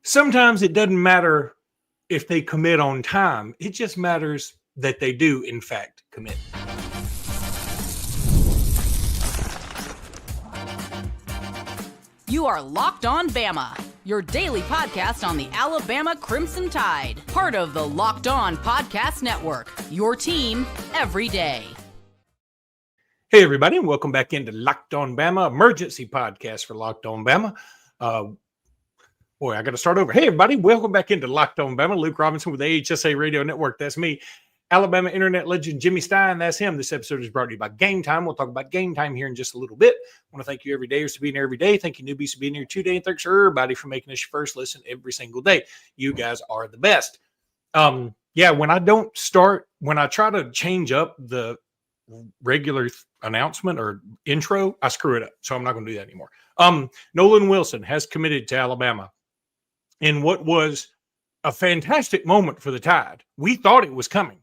sometimes it doesn't matter if they commit on time. It just matters that they do, in fact, commit. You are Locked On Bama, your daily podcast on the Alabama Crimson Tide. Part of the Locked On Podcast Network, your team every day. Hey, everybody, and welcome back into Locked On Bama, emergency podcast for Locked On Bama. I got to start over. Hey, everybody, welcome back into Locked On Bama. Luke Robinson with the AHSA Radio Network. That's me. Alabama internet legend Jimmy Stein. That's him. This episode is brought to you by Gametime. We'll talk about Gametime here in just a little bit. I want to thank you everydayers for being here every day. Thank you newbies for being here today. And thanks for everybody for making us your first listen every single day. You guys are the best. When I try to change up the regular announcement or intro, I screw it up. So I'm not going to do that anymore. Nolan Wilson has committed to Alabama in what was a fantastic moment for the Tide. We thought it was coming.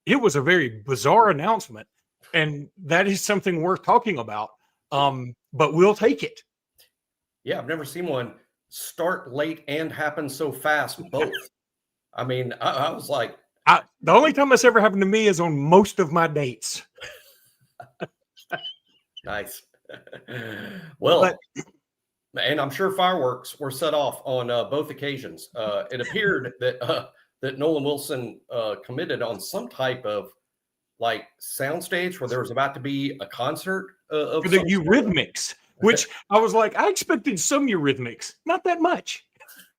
It was a very bizarre announcement, and that is something worth talking about. But we'll take it. Yeah, I've never seen one start late and happen so fast, both. I mean, I was like... the only time that's ever happened to me is on most of my dates. Nice. Well, and I'm sure fireworks were set off on both occasions. It appeared that Nolan Wilson committed on some type of like soundstage where there was about to be a concert of the Eurythmics, which I was like, I expected some Eurythmics, not that much.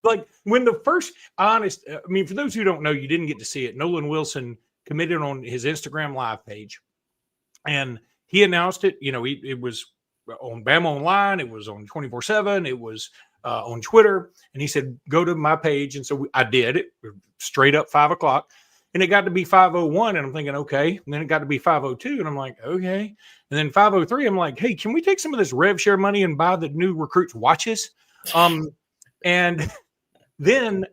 Like when the first for those who don't know, you didn't get to see it. Nolan Wilson committed on his Instagram live page, and he announced it. You know, it was on Bama Online, it was on 24/7, it was on Twitter, and he said, go to my page. And so I did it straight up 5:00, and it got to be 5:01, and I'm thinking, okay. And then it got to be 5:02, and I'm like, okay. And then 5:03, I'm like, hey, can we take some of this rev share money and buy the new recruits watches? And then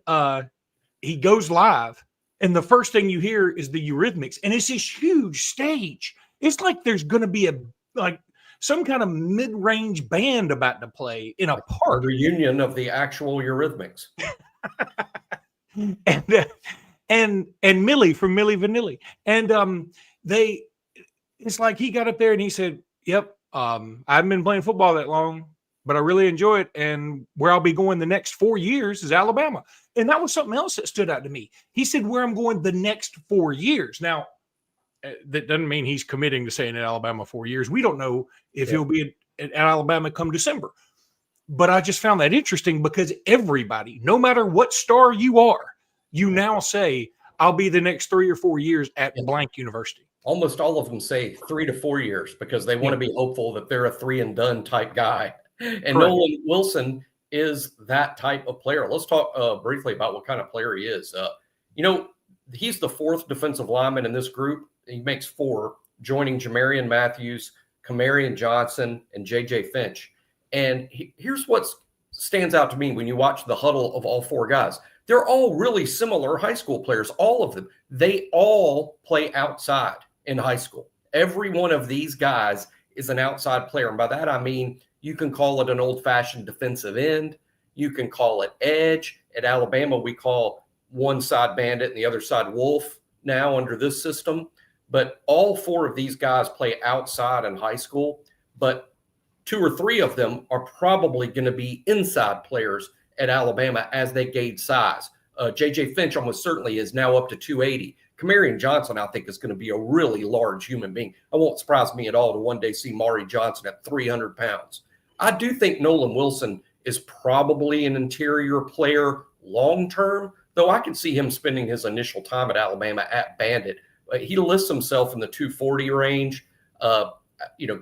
he goes live, and the first thing you hear is the Eurythmics, and it's this huge stage. It's like there's going to be some kind of mid-range band about to play in a park. A reunion of the actual Eurythmics. and Millie from Millie Vanilli. And it's like he got up there and he said, yep, I haven't been playing football that long, but I really enjoy it. And where I'll be going the next 4 years is Alabama. And that was something else that stood out to me. He said, where I'm going the next 4 years. Now, that doesn't mean he's committing to staying at Alabama 4 years. We don't know if he'll be at Alabama come December. But I just found that interesting because everybody, no matter what star you are, you now say, I'll be the next 3 or 4 years at blank university. Almost all of them say 3 to 4 years because they want to be hopeful that they're a 3-and-done type guy. And correct. Nolan Wilson is that type of player. Let's talk briefly about what kind of player he is. He's the fourth defensive lineman in this group. He makes 4, joining Jamarian Matthews, Kamarian Johnson, and J.J. Finch. And here's what stands out to me when you watch the huddle of all 4 guys. They're all really similar high school players, all of them. They all play outside in high school. Every one of these guys is an outside player. And by that, I mean, you can call it an old-fashioned defensive end. You can call it edge. At Alabama, we call one side bandit and the other side wolf now under this system. But all 4 of these guys play outside in high school, but 2 or 3 of them are probably going to be inside players at Alabama as they gauge size. J.J. Finch almost certainly is now up to 280. Kamarian Johnson, I think, is going to be a really large human being. It won't surprise me at all to one day see Mari Johnson at 300 pounds. I do think Nolan Wilson is probably an interior player long-term, though I can see him spending his initial time at Alabama at bandit. He lists himself in the 240 range.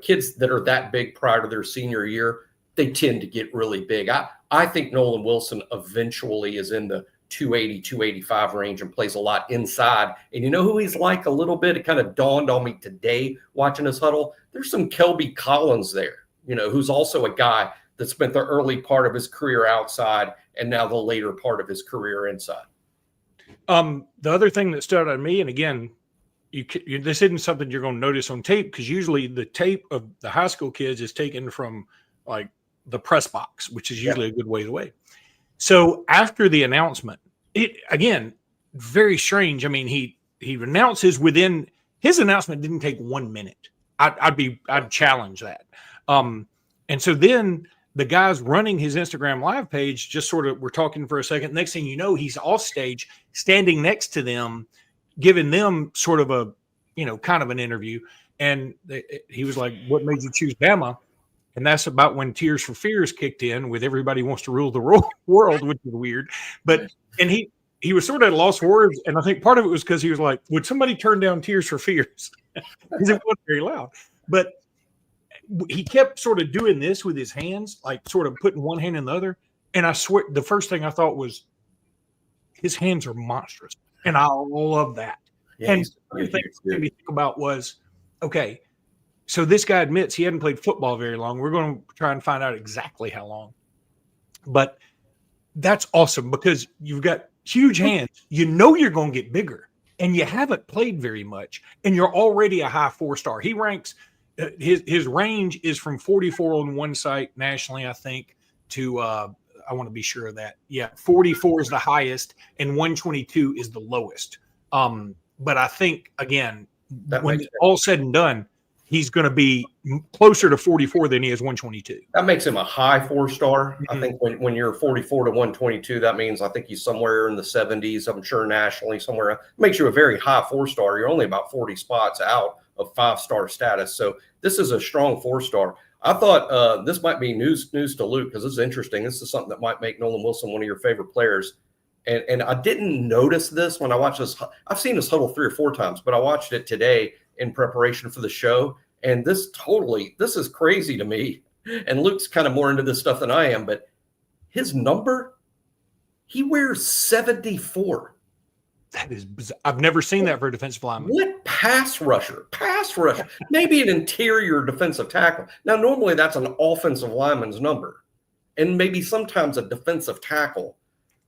Kids that are that big prior to their senior year, they tend to get really big. I think Nolan Wilson eventually is in the 280, 285 range and plays a lot inside. And you know who he's like a little bit? It kind of dawned on me today watching his huddle. There's some Kelby Collins there, who's also a guy that spent the early part of his career outside and now the later part of his career inside. The other thing that stood out to me, and again, this isn't something you're going to notice on tape because usually the tape of the high school kids is taken from like the press box, which is usually a good ways away. So after the announcement, it again, very strange. I mean, he announces within his announcement didn't take 1 minute. I'd challenge that. And so then the guys running his Instagram live page just sort of were talking for a second. Next thing you know, he's off stage, standing next to them, giving them sort of a, kind of an interview. And he was like, "What made you choose Bama?" And that's about when Tears for Fears kicked in with Everybody Wants to Rule the World, which is weird. And he was sort of at a loss for words. And I think part of it was because he was like, would somebody turn down Tears for Fears? Because it wasn't very loud. But he kept sort of doing this with his hands, like sort of putting one hand in the other. And I swear, the first thing I thought was, his hands are monstrous. And I love that. Yeah, and the thing that made me think about was, okay, so this guy admits he hadn't played football very long. We're going to try and find out exactly how long. But that's awesome because you've got huge hands. You're going to get bigger, and you haven't played very much, and you're already a high 4-star. He ranks his range is from 44 on one site nationally, I think, to I want to be sure of that. Yeah, 44 is the highest, and 122 is the lowest. But I think again, when it's all said and done, he's going to be closer to 44 than he is 122. That makes him a high 4-star. Mm-hmm. I think when you're 44 to 122, that means I think he's somewhere in the 70s. I'm sure nationally somewhere. It makes you a very high 4-star. You're only about 40 spots out of 5-star status. So this is a strong 4-star. I thought this might be news to Luke because this is interesting. This is something that might make Nolan Wilson one of your favorite players. And I didn't notice this when I watched this. I've seen this huddle 3 or 4 times, but I watched it today in preparation for the show. And this is crazy to me. And Luke's kind of more into this stuff than I am, but his number, he wears 74. That is bizarre. I've never seen that for a defensive lineman. What pass rusher, maybe an interior defensive tackle. Now, normally that's an offensive lineman's number and maybe sometimes a defensive tackle.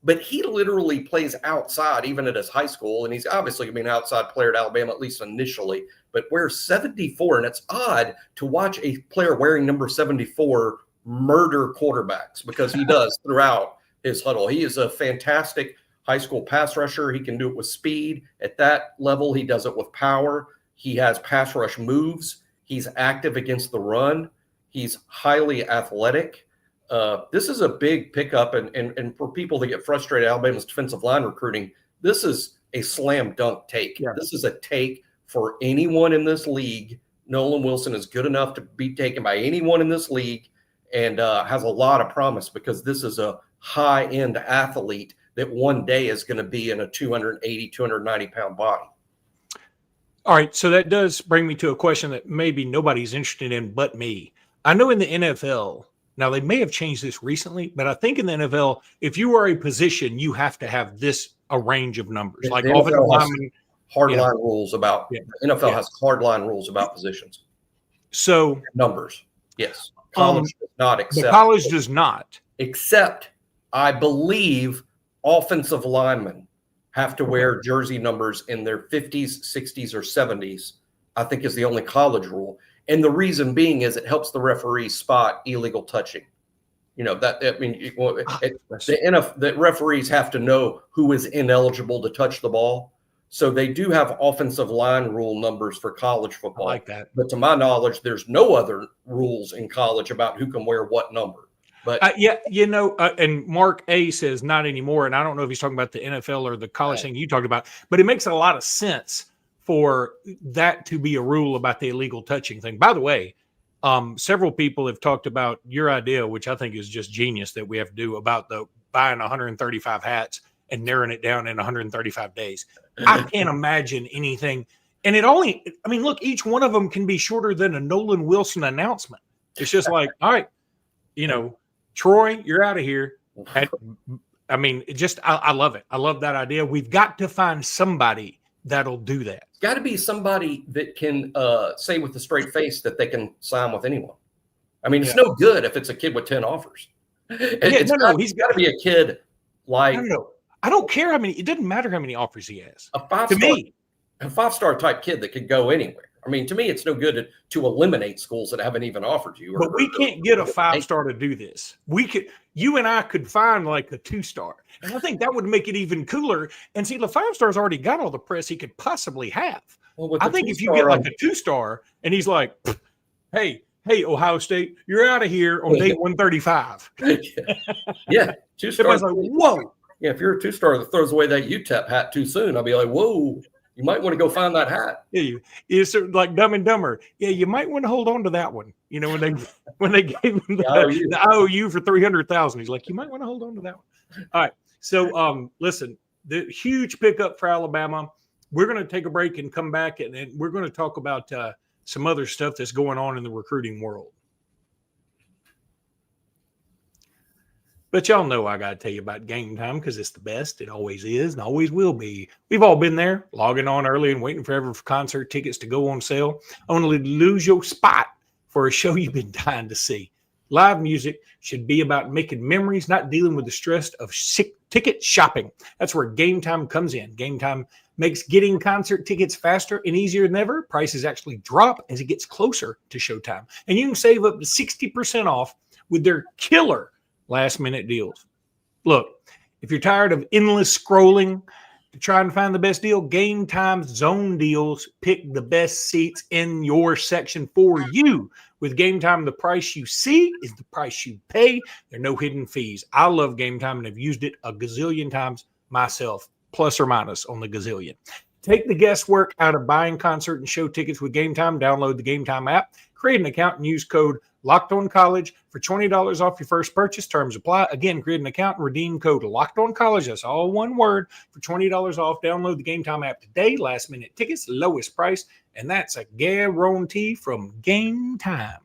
But he literally plays outside, even at his high school, and he's obviously going to be an outside player at Alabama, at least initially, but wears 74. And it's odd to watch a player wearing number 74 murder quarterbacks because he does throughout his huddle. He is a fantastic high school pass rusher. He can do it with speed. At that level, he does it with power. He has pass rush moves. He's active against the run. He's highly athletic. This is a big pickup, and for people that get frustrated, Alabama's defensive line recruiting, this is a slam dunk take. Yeah. This is a take for anyone in this league. Nolan Wilson is good enough to be taken by anyone in this league and has a lot of promise because this is a high-end athlete that one day is going to be in a 280, 290-pound body. All right, so that does bring me to a question that maybe nobody's interested in but me. I know in the NFL – now, they may have changed this recently, but I think in the NFL, if you are a position, you have to have a range of numbers. Like offensive lineman, hardline rules about the NFL has hardline rules about positions. So numbers, yes. College does not accept. The college does not. Except, I believe, offensive linemen have to wear jersey numbers in their 50s, 60s, or 70s, I think is the only college rule. And the reason being is it helps the referee spot illegal touching. The referees have to know who is ineligible to touch the ball. So they do have offensive line rule numbers for college football. I like that. But to my knowledge, there's no other rules in college about who can wear what number. But and Mark A says not anymore. And I don't know if he's talking about the NFL or the college thing you talked about, but it makes a lot of sense for that to be a rule about the illegal touching thing. By the way, several people have talked about your idea, which I think is just genius that we have to do about the buying 135 hats and narrowing it down in 135 days. I can't imagine anything. And look, each one of them can be shorter than a Nolan Wilson announcement. It's just like, all right, Troy, you're out of here. I love it. I love that idea. We've got to find somebody that'll do that. It's got to be somebody that can say with a straight face that they can sign with anyone. I mean, it's no good if it's a kid with 10 offers. He's got to be a kid like. I don't care how many. It doesn't matter how many offers he has. A 5-star type kid that could go anywhere. I mean, to me, it's no good to eliminate schools that haven't even offered you. But we can't get a 5-star to do this. You and I could find like a 2-star. And I think that would make it even cooler. And see, the 5-star's already got all the press he could possibly have. Well, I think if you get like a 2-star and he's like, hey, Ohio State, you're out of here on day 135. Yeah, 2-star. Everybody's like, whoa. Yeah, if you're a 2-star that throws away that UTEP hat too soon, I'll be like, whoa. You might want to go find that hat. Yeah, it's like Dumb and Dumber. Yeah, you might want to hold on to that one. You know, when they gave him the IOU for $300,000, he's like, you might want to hold on to that one. All right. So, listen, the huge pickup for Alabama. We're going to take a break and come back, and we're going to talk about some other stuff that's going on in the recruiting world. But y'all know I got to tell you about Gametime because it's the best. It always is and always will be. We've all been there, logging on early and waiting forever for concert tickets to go on sale, only to lose your spot for a show you've been dying to see. Live music should be about making memories, not dealing with the stress of ticket shopping. That's where Gametime comes in. Gametime makes getting concert tickets faster and easier than ever. Prices actually drop as it gets closer to showtime. And you can save up to 60% off with their killer last-minute deals. Look, if you're tired of endless scrolling to try and find the best deal, Gametime's zone deals pick the best seats in your section for you. With Gametime, the price you see is the price you pay. There are no hidden fees. I love Gametime and have used it a gazillion times myself, plus or minus on the gazillion. Take the guesswork out of buying concert and show tickets with Gametime. Download the Gametime app, create an account, and use code LOCKEDONCollege for $20 off your first purchase. Terms apply. Again, create an account and redeem code LOCKEDONCollege. That's all one word for $20 off. Download the Gametime app today. Last minute tickets, lowest price, and that's a guarantee from Gametime.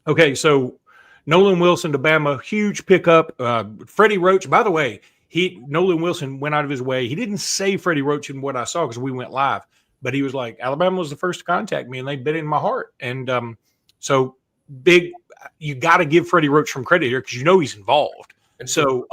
Okay, so Nolan Wilson to Bama, huge pickup. Freddie Roach, by the way, Nolan Wilson went out of his way. He didn't say Freddie Roach in what I saw because we went live, but he was like, Alabama was the first to contact me, and they bit in my heart. And so big, you got to give Freddie Roach some credit here because you know he's involved. And so,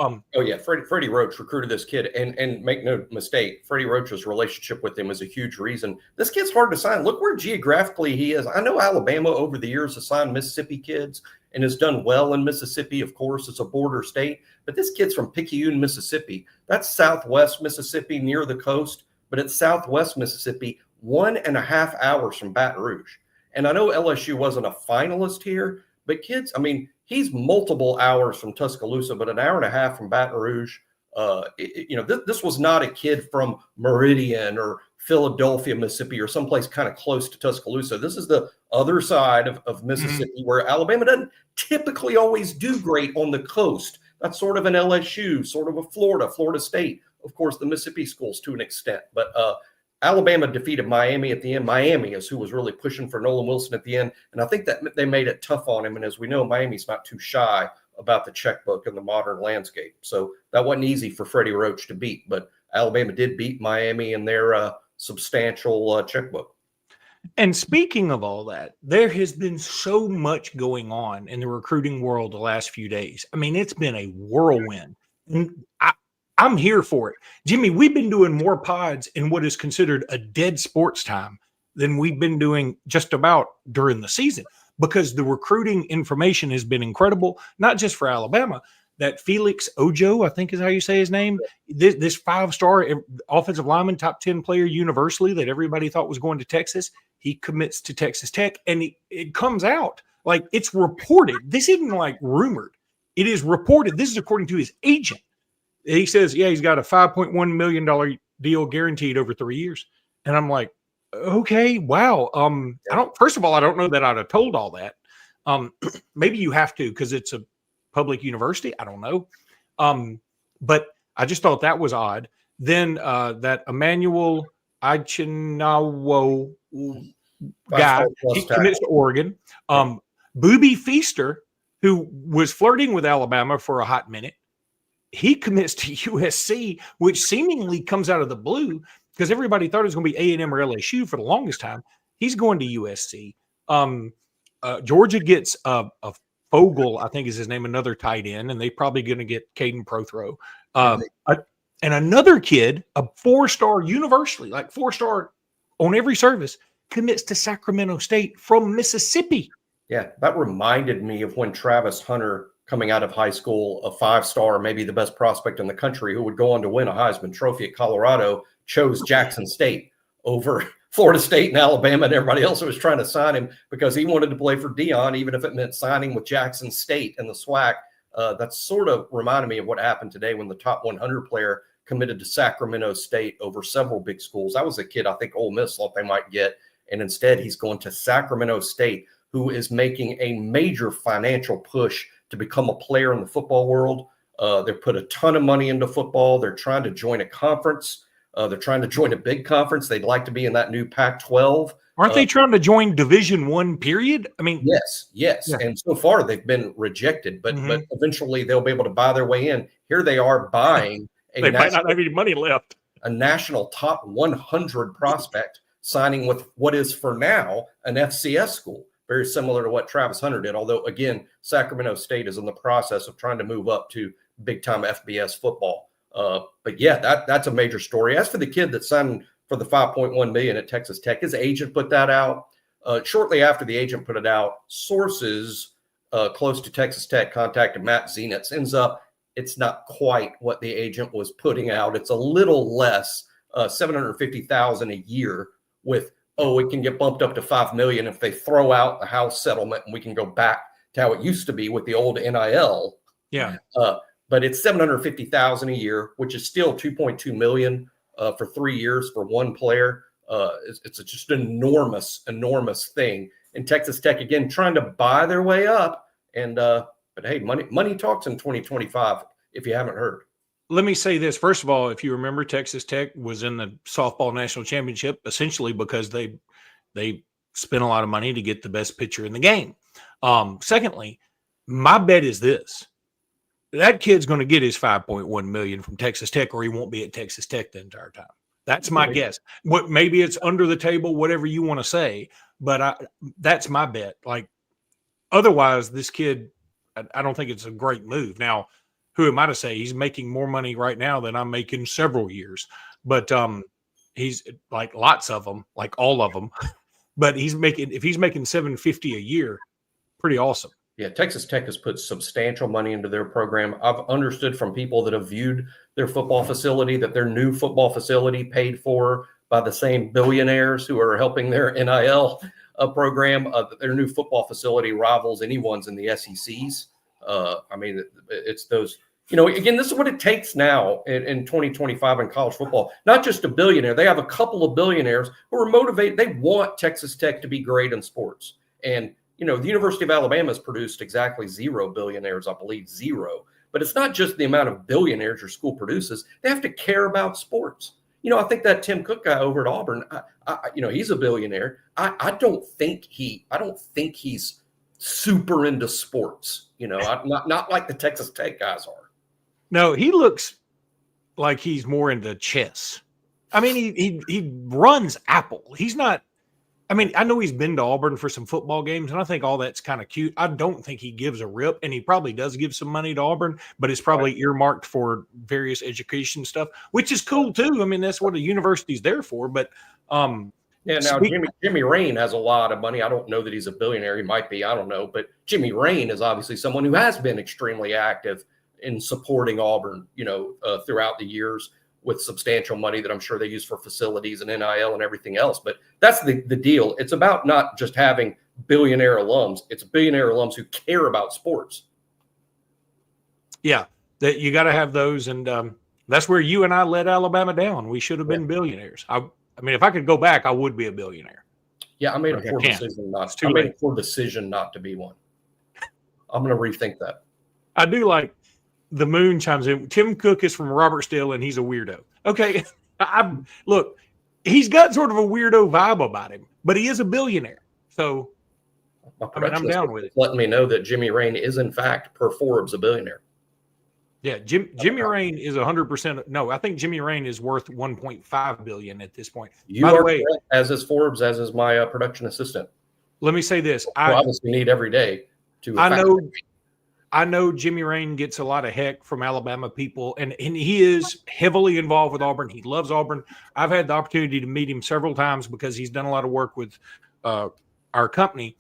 Freddie Roach recruited this kid, and make no mistake, Freddie Roach's relationship with him is a huge reason. This kid's hard to sign. Look where geographically he is. I know Alabama over the years has signed Mississippi kids and has done well in Mississippi. Of course, it's a border state, but this kid's from Picayune, Mississippi. That's southwest Mississippi near the coast, but it's southwest Mississippi, 1.5 hours from Baton Rouge. And I know LSU wasn't a finalist here, but kids, I mean, he's multiple hours from Tuscaloosa, but 1.5 hours from Baton Rouge. This was not a kid from Meridian or Philadelphia, Mississippi, or someplace kind of close to Tuscaloosa. This is the other side of Mississippi, where Alabama doesn't typically always do great on the coast. That's sort of an LSU, sort of a Florida State. Of course, the Mississippi schools to an extent. But Alabama defeated Miami at the end. Miami is who was really pushing for Nolan Wilson at the end. And I think that they made it tough on him. And as we know, Miami's not too shy about the checkbook in the modern landscape. So that wasn't easy for Freddie Roach to beat. But Alabama did beat Miami in their substantial checkbook. And speaking of all that, there has been so much going on in the recruiting world the last few days. I mean, it's been a whirlwind. And I'm here for it. Jimmy, we've been doing more pods in what is considered a dead sports time than we've been doing just about during the season, because the recruiting information has been incredible, not just for Alabama. That Felix Ojo, I think is how you say his name, this 5-star offensive lineman, top 10 player universally that everybody thought was going to Texas, he commits to Texas Tech, and it comes out like it's reported. This isn't like rumored. It is reported. This is according to his agent. He says, yeah, he's got a $5.1 million deal guaranteed over 3 years. And I'm like, okay, wow. First of all, I don't know that I'd have told all that. Maybe you have to, because it's a public university. I don't know. But I just thought that was odd. Then that Emmanuel Ichinawo guy, he commits to Oregon. Booby Feaster, who was flirting with Alabama for a hot minute, he commits to USC, which seemingly comes out of the blue because everybody thought it was going to be A&M or LSU for the longest time. He's going to USC. Georgia gets a Fogel, I think is his name, another tight end, and they're probably going to get Caden Prothrow. And another kid, a 4-star universally, like 4-star on every service, commits to Sacramento State from Mississippi. Yeah, that reminded me of when Travis Hunter, coming out of high school, a 5-star, maybe the best prospect in the country, who would go on to win a Heisman Trophy at Colorado, chose Jackson State over Florida State and Alabama and everybody else who was trying to sign him because he wanted to play for Deion, even if it meant signing with Jackson State and the SWAC. That sort of reminded me of what happened today when the top 100 player committed to Sacramento State over several big schools. I was a kid I think Ole Miss thought they might get, and instead he's going to Sacramento State, who is making a major financial push to become a player in the football world. They put a ton of money into football. They're trying to join a conference. They're trying to join a big conference. They'd like to be in that new Pac-12. Aren't they trying to join Division I, period? I mean, yes. Yeah. And so far they've been rejected, but eventually they'll be able to buy their way in. Here they are buying they might not have any money left. A national top 100 prospect signing with what is for now an FCS school, very similar to what Travis Hunter did. Although, again, Sacramento State is in the process of trying to move up to big-time FBS football. But yeah, that's a major story. As for the kid that signed for the $5.1 million at Texas Tech, his agent put that out. Shortly after the agent put it out, sources close to Texas Tech contacted Matt Zenitz. Ends up, it's not quite what the agent was putting out. It's a little less, $750,000 a year. With it can get bumped up to $5 million if they throw out the house settlement, and we can go back to how it used to be with the old NIL. Yeah. But it's $750,000 a year, which is still $2.2 million for 3 years for one player. It's just an enormous thing. And Texas Tech, again, trying to buy their way up. And but hey, money talks in 2025. If you haven't heard. Let me say this. First of all, if you remember, Texas Tech was in the softball national championship essentially because they spent a lot of money to get the best pitcher in the game. Secondly, my bet is this. That kid's going to get his $5.1 million from Texas Tech, or he won't be at Texas Tech the entire time. That's my guess. Maybe it's under the table, whatever you want to say, but that's my bet. Like, otherwise, this kid, I don't think it's a great move. Now, who am I to say? He's making more money right now than I'm making several years, but he's like lots of them, like all of them. But if he's making $750 a year, pretty awesome. Yeah, Texas Tech has put substantial money into their program. I've understood from people that have viewed their football facility that their new football facility paid for by the same billionaires who are helping their NIL program. Their new football facility rivals anyone's in the SECs. I mean, it's those, again, this is what it takes now in 2025 in college football. Not just a billionaire. They have a couple of billionaires who are motivated. They want Texas Tech to be great in sports. And the University of Alabama has produced exactly 0 billionaires, I believe 0. But it's not just the amount of billionaires your school produces. They have to care about sports. I think that Tim Cook guy over at Auburn, he's a billionaire. I don't think he's super into sports. Not like the Texas Tech guys are. No, he looks like he's more into chess. I mean, he runs Apple. He's not. I mean, I know he's been to Auburn for some football games, and I think all that's kind of cute. I don't think he gives a rip, and he probably does give some money to Auburn, but it's probably earmarked for various education stuff, which is cool too. I mean, that's what a university's there for. But yeah, now Jimmy Rain has a lot of money. I don't know that he's a billionaire. He might be. I don't know. But Jimmy Rain is obviously someone who has been extremely active in supporting Auburn, throughout the years, with substantial money that I'm sure they use for facilities and NIL and everything else. But that's the deal. It's about not just having billionaire alums. It's billionaire alums who care about sports. Yeah, that you got to have those. And that's where you and I let Alabama down. We should have been billionaires. I mean, if I could go back, I would be a billionaire. Yeah, I made a poor decision not to be one. I'm going to rethink that. I do like the Moon chimes in. Tim Cook is from Robertsdale, and he's a weirdo. Okay, look, he's got sort of a weirdo vibe about him, but he is a billionaire. So, I'm down with it. Letting me know that Jimmy Rain is, in fact, per Forbes, a billionaire. Yeah, Jimmy Rain is 100%. No, I think Jimmy Rain is worth $1.5 billion at this point. By the way, correct, as is Forbes, as is my production assistant. Let me say this: I obviously need every day to. I know. I know Jimmy Rain gets a lot of heck from Alabama people, and he is heavily involved with Auburn. He loves Auburn. I've had the opportunity to meet him several times because he's done a lot of work with our company.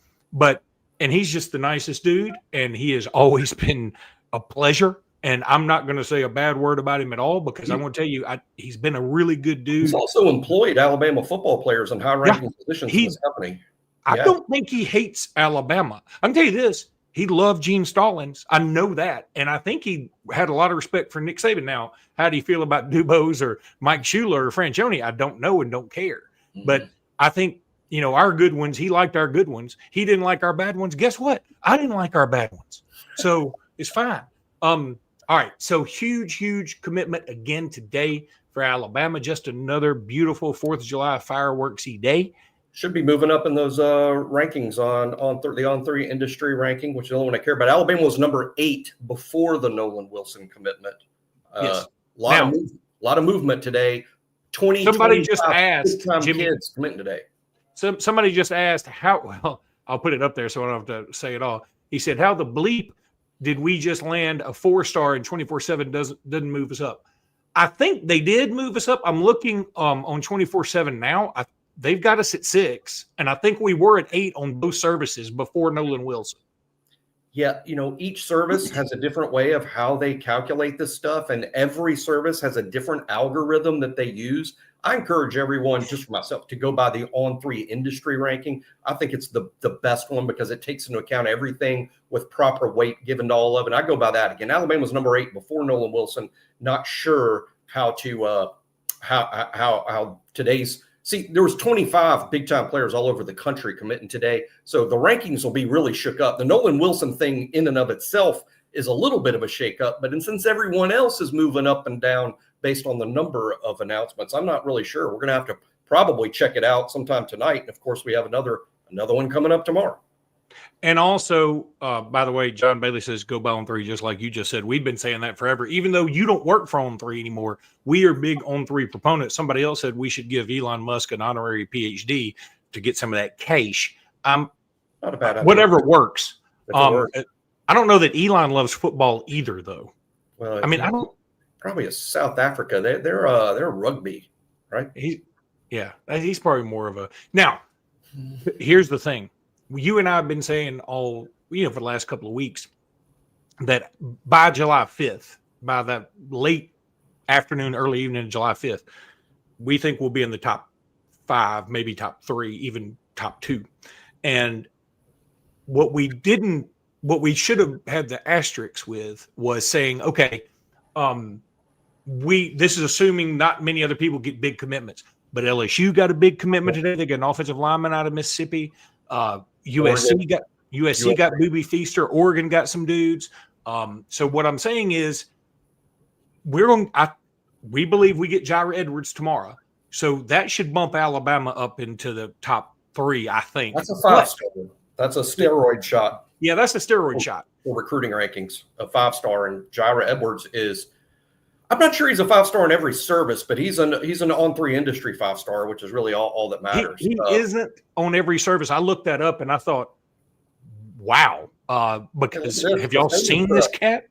And he's just the nicest dude, and he has always been a pleasure. And I'm not going to say a bad word about him at all because I'm going to tell you, he's been a really good dude. He's also employed Alabama football players in high-ranking positions in his company. I don't think he hates Alabama. I can tell you this. He loved Gene Stallings. I know that. And I think he had a lot of respect for Nick Saban. Now, how do you feel about DuBose or Mike Schuler or Franchione? I don't know and don't care. Mm-hmm. But I think, our good ones, he liked our good ones. He didn't like our bad ones. Guess what? I didn't like our bad ones. So it's fine. All right. So huge commitment again today for Alabama. Just another beautiful 4th of July fireworksy day. Should be moving up in those rankings on the On3 industry ranking, which is the only one I care about. Alabama was number 8 before the Nolan Wilson commitment. Yes. A lot of movement today. Somebody just asked Jimmy, kids committing today. Somebody just asked well, I'll put it up there so I don't have to say it all. He said, how the bleep did we just land a 4-star and 24/7 doesn't move us up? I think they did move us up. I'm looking on 24/7 now. They've got us at 6, and I think we were at 8 on both services before Nolan Wilson. Yeah, each service has a different way of how they calculate this stuff, and every service has a different algorithm that they use. I encourage everyone, just for myself, to go by the On3 industry ranking. I think it's the best one because it takes into account everything with proper weight given to all of it. I go by that again. Alabama was number 8 before Nolan Wilson. Not sure how today's. See, there was 25 big-time players all over the country committing today, so the rankings will be really shook up. The Nolan Wilson thing in and of itself is a little bit of a shake-up, but since everyone else is moving up and down based on the number of announcements, I'm not really sure. We're going to have to probably check it out sometime tonight, and, of course, we have another one coming up tomorrow. And also, by the way, John Bailey says go buy On3, just like you just said. We've been saying that forever. Even though you don't work for On3 anymore, we are big On3 proponents. Somebody else said we should give Elon Musk an honorary PhD to get some of that cash. Not a bad idea. Whatever works. I don't know that Elon loves football either, though. Well, I don't. Probably a South Africa. They're rugby, right? He's probably more of a. Now, here's the thing. You and I have been saying for the last couple of weeks that by July 5th, by that late afternoon, early evening of July 5th, we think we'll be in the top 5, maybe top 3, even top 2. And what we should have had the asterisks with was saying, okay, this is assuming not many other people get big commitments, but LSU got a big commitment today. They got an offensive lineman out of Mississippi. USC got Booby Feaster. Oregon got some dudes. So what I'm saying is we believe we get Jair Edwards tomorrow. So that should bump Alabama up into the top 3, I think. That's a 5-star. That's a steroid shot. Yeah, that's a steroid shot. For recruiting rankings, a 5-star, and Jair Edwards is I'm not sure he's a 5-star in every service, but he's an On3 industry 5-star, which is really all that matters. He isn't on every service. I looked that up and I thought, wow. Because have y'all seen this cat?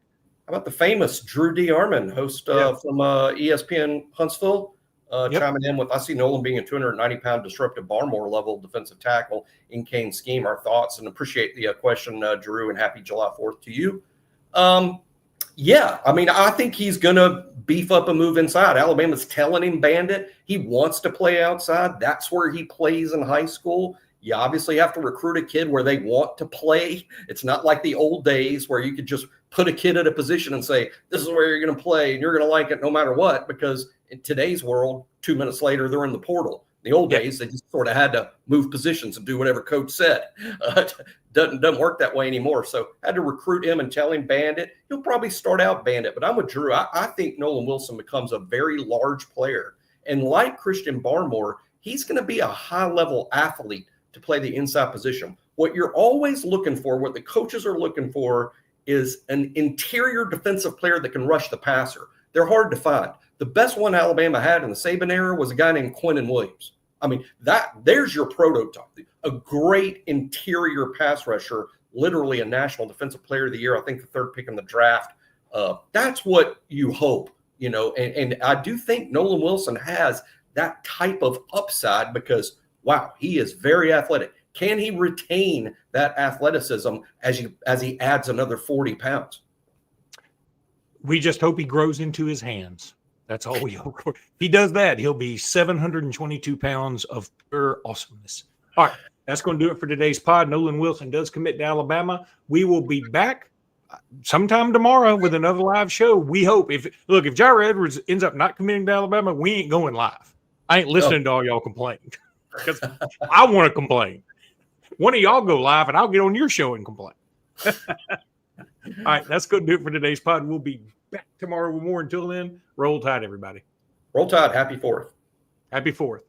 How about the famous Drew D. Armon, host from ESPN Huntsville, chiming in with, I see Nolan being a 290-pound disruptive Barmore level defensive tackle in Kane's scheme. Our thoughts, and appreciate the question, Drew, and happy July 4th to you. Yeah, I mean, I think he's going to beef up and move inside. Alabama's telling him bandit. He wants to play outside. That's where he plays in high school. You obviously have to recruit a kid where they want to play. It's not like the old days where you could just put a kid at a position and say, this is where you're going to play and you're going to like it no matter what, because in today's world, 2 minutes later, they're in the portal. The old days, they just sort of had to move positions and do whatever coach said. Doesn't work that way anymore. So had to recruit him and tell him bandit. He'll probably start out bandit, but I'm with Drew. I think Nolan Wilson becomes a very large player. And like Christian Barmore, he's going to be a high-level athlete to play the inside position. What you're always looking for, what the coaches are looking for, is an interior defensive player that can rush the passer. They're hard to find. The best one Alabama had in the Saban era was a guy named Quinnen Williams. I mean, there's your prototype, a great interior pass rusher literally a National Defensive Player of the Year. I think the 3rd pick in the draft. That's what you hope, and I do think Nolan Wilson has that type of upside because, wow, he is very athletic. Can he retain that athleticism as he adds another 40 pounds? We just hope he grows into his hands. That's all we hope for. If he does that, he'll be 722 pounds of pure awesomeness. All right, that's going to do it for today's pod. Nolan Wilson does commit to Alabama. We will be back sometime tomorrow with another live show. We hope. If Jair Edwards ends up not committing to Alabama, we ain't going live. I ain't listening to all y'all complain because I want to complain. One of y'all go live and I'll get on your show and complain. All right, that's going to do it for today's pod. We'll be back tomorrow with more. Until then, roll tide, everybody. Roll tide. Happy 4th. Happy 4th.